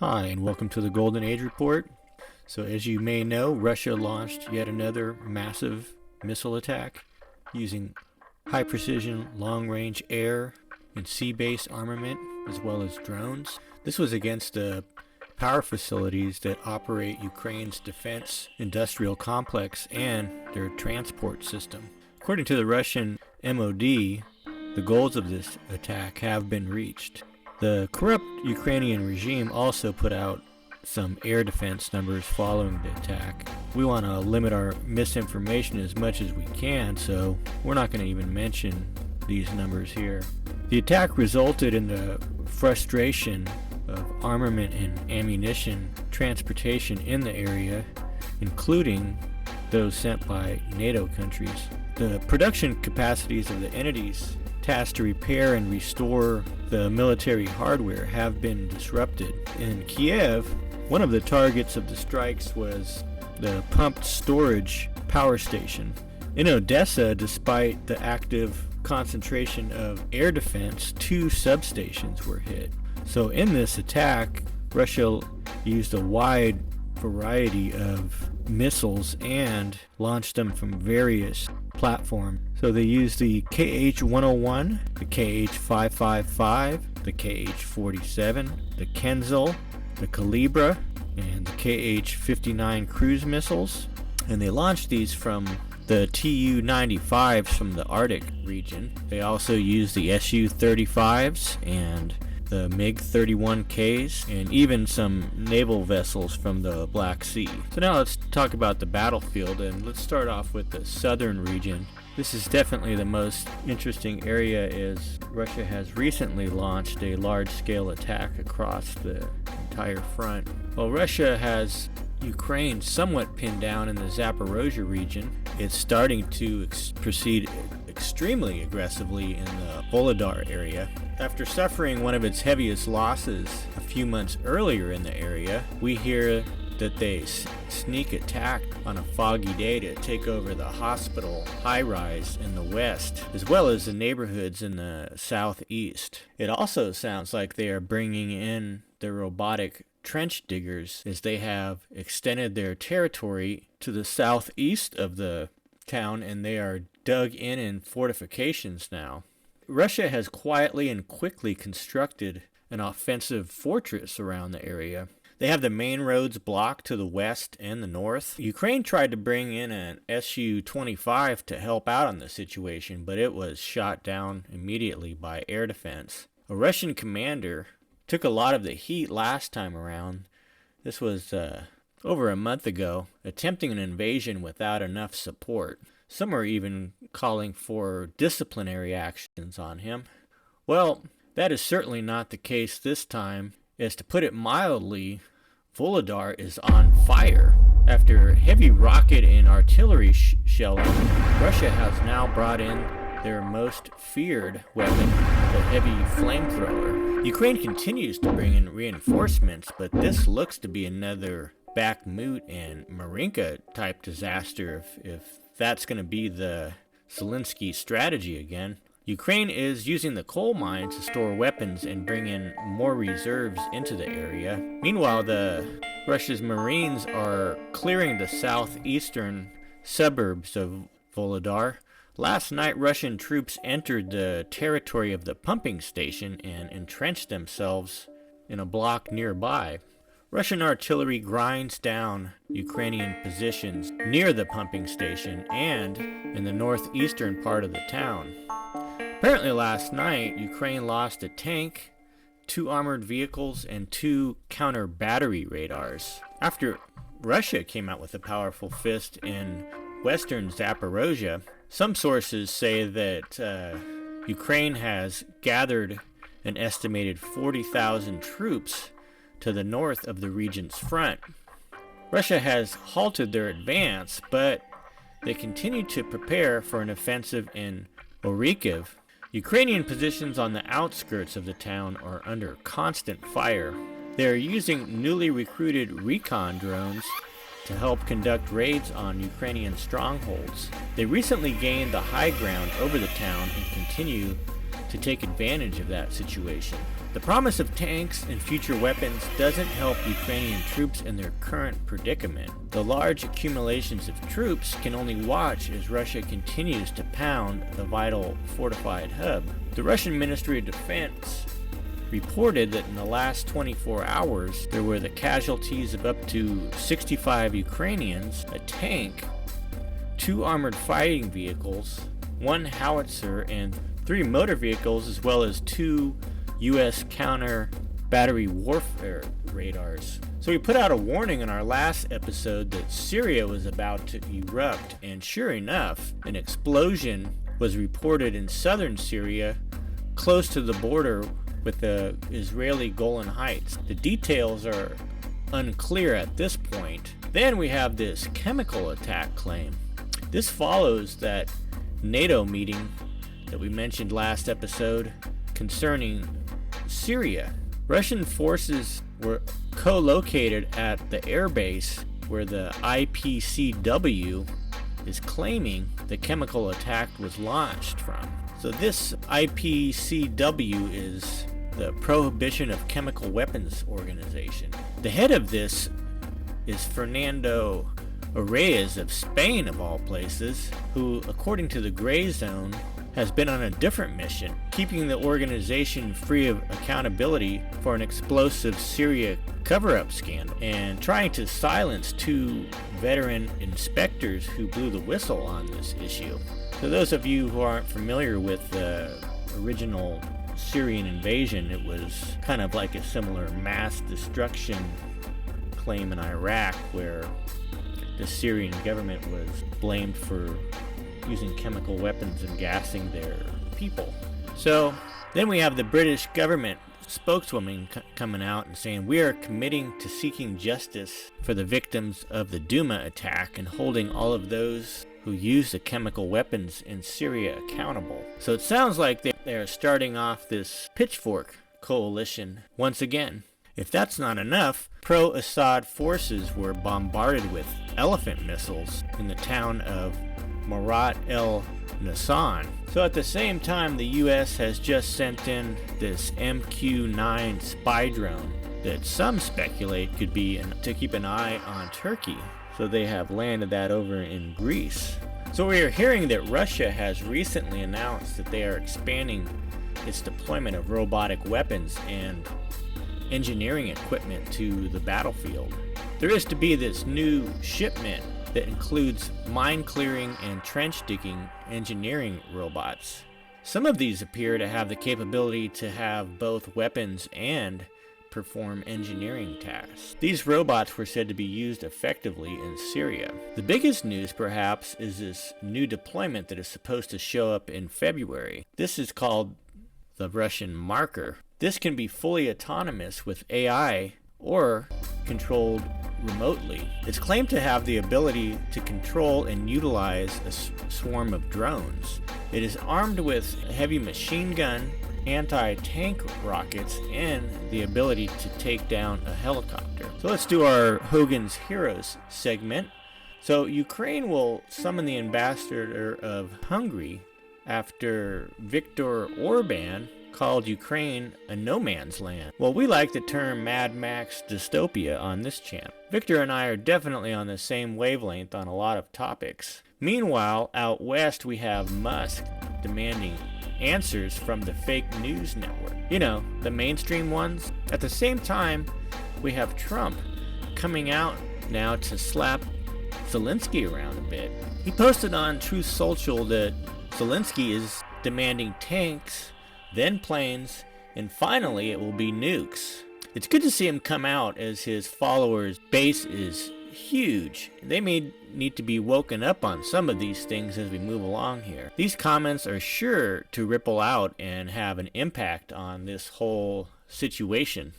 Hi, and welcome to the Golden Age Report. So, as you may know, Russia launched yet another massive missile attack using high precision, long range air and sea based armament, as well as drones. This was against the power facilities that operate Ukraine's defense industrial complex and their transport system. According to the Russian MOD, the goals of this attack have been reached. The corrupt Ukrainian regime also put out some air defense numbers following the attack. We want to limit our misinformation as much as we can, so we're not going to even mention these numbers here. The attack resulted in the frustration of armament and ammunition transportation in the area, including those sent by NATO countries. The production capacities of the entities tasked to repair and restore the military hardware have been disrupted. In Kiev, one of the targets of the strikes was the pumped storage power station. In Odessa, despite the active concentration of air defense, 2 substations were hit. So in this attack, Russia used a wide variety of missiles and launched them from various platforms. So they used the KH-101, the KH-555, the KH-47, the Kenzel, the Calibra, and the KH-59 cruise missiles. And they launched these from the Tu-95s from the Arctic region. They also used the Su-35s and the MiG-31Ks, and even some naval vessels from the Black Sea. So now let's talk about the battlefield, and let's start off with the southern region. This is definitely the most interesting area, as Russia has recently launched a large-scale attack across the entire front. While Russia has Ukraine somewhat pinned down in the Zaporozhye region, it's starting to proceed extremely aggressively in the Vuhledar area. After suffering one of its heaviest losses a few months earlier in the area, we hear that they sneak attacked on a foggy day to take over the hospital high-rise in the west, as well as the neighborhoods in the southeast. It also sounds like they are bringing in the robotic trench diggers, as they have extended their territory to the southeast of the town, and they are dug in fortifications now. Russia has quietly and quickly constructed an offensive fortress around the area. They have the main roads blocked to the west and the north. Ukraine tried to bring in an Su-25 to help out on the situation, but it was shot down immediately by air defense. A Russian commander took a lot of the heat last time around. This was over a month ago, attempting an invasion without enough support. Some are even calling for disciplinary actions on him. Well, that is certainly not the case this time, as to put it mildly, Vuhledar is on fire. After heavy rocket and artillery shelling, Russia has now brought in their most feared weapon, the heavy flamethrower. Ukraine continues to bring in reinforcements, but this looks to be another Bakhmut and Marinka type disaster if that's going to be the Zelensky strategy again. Ukraine is using the coal mines to store weapons and bring in more reserves into the area. Meanwhile, Russia's Marines are clearing the southeastern suburbs of Vuhledar. Last night, Russian troops entered the territory of the pumping station and entrenched themselves in a block nearby. Russian artillery grinds down Ukrainian positions near the pumping station and in the northeastern part of the town. Apparently last night, Ukraine lost a tank, 2 armored vehicles, and 2 counter-battery radars. After Russia came out with a powerful fist in western Zaporozhye, some sources say that Ukraine has gathered an estimated 40,000 troops to the north of the region's front. Russia has halted their advance, but they continue to prepare for an offensive in Orikhiv. Ukrainian positions on the outskirts of the town are under constant fire. They are using newly recruited recon drones to help conduct raids on Ukrainian strongholds. They recently gained the high ground over the town and continue to take advantage of that situation. The promise of tanks and future weapons doesn't help Ukrainian troops in their current predicament. The large accumulations of troops can only watch as Russia continues to pound the vital fortified hub. The Russian Ministry of Defense reported that in the last 24 hours there were the casualties of up to 65 Ukrainians, a tank, 2 armored fighting vehicles, 1 howitzer, and 3 motor vehicles, as well as 2 U.S. counter battery warfare radars. So we put out a warning in our last episode that Syria was about to erupt, and sure enough, an explosion was reported in southern Syria, close to the border with the Israeli Golan Heights. The details are unclear at this point. Then we have this chemical attack claim. This follows that NATO meeting that we mentioned last episode concerning Syria. Russian forces were co-located at the airbase where the IPCW is claiming the chemical attack was launched from. So this IPCW is the Prohibition of Chemical Weapons Organization. The head of this is Fernando Arraiz of Spain, of all places, who, according to the Gray Zone, has been on a different mission, keeping the organization free of accountability for an explosive Syria cover-up scandal, and trying to silence 2 veteran inspectors who blew the whistle on this issue. For those of you who aren't familiar with the original Syrian invasion, it was kind of like a similar mass destruction claim in Iraq, where the Syrian government was blamed for using chemical weapons and gassing their people. So then we have the British government spokeswoman coming out and saying, we are committing to seeking justice for the victims of the Duma attack and holding all of those who use the chemical weapons in Syria accountable. So it sounds like they are starting off this pitchfork coalition once again. If that's not enough, pro-Assad forces were bombarded with Elephant missiles in the town of Marat el Nassan. So at the same time, the US has just sent in this MQ-9 spy drone that some speculate could be to keep an eye on Turkey. So they have landed that over in Greece. So we are hearing that Russia has recently announced that they are expanding its deployment of robotic weapons and engineering equipment to the battlefield. There is to be this new shipment that includes mine clearing and trench digging engineering robots. Some of these appear to have the capability to have both weapons and perform engineering tasks. These robots were said to be used effectively in Syria. The biggest news, perhaps, is this new deployment that is supposed to show up in February. This is called the Russian Marker. This can be fully autonomous with AI or controlled remotely. It's claimed to have the ability to control and utilize a swarm of drones. It is armed with a heavy machine gun, anti-tank rockets, and the ability to take down a helicopter. So let's do our Hogan's Heroes segment. So Ukraine will summon the ambassador of Hungary after Viktor Orban called Ukraine a no man's land. Well, we like the term Mad Max dystopia on this channel. Victor and I are definitely on the same wavelength on a lot of topics. Meanwhile, out west we have Musk demanding answers from the fake news network. You know, the mainstream ones. At the same time, we have Trump coming out now to slap Zelensky around a bit. He posted on Truth Social that Zelensky is demanding tanks, then planes, and finally it will be nukes. It's good to see him come out, as his followers' base is huge. They may need to be woken up on some of these things as we move along here. These comments are sure to ripple out and have an impact on this whole situation.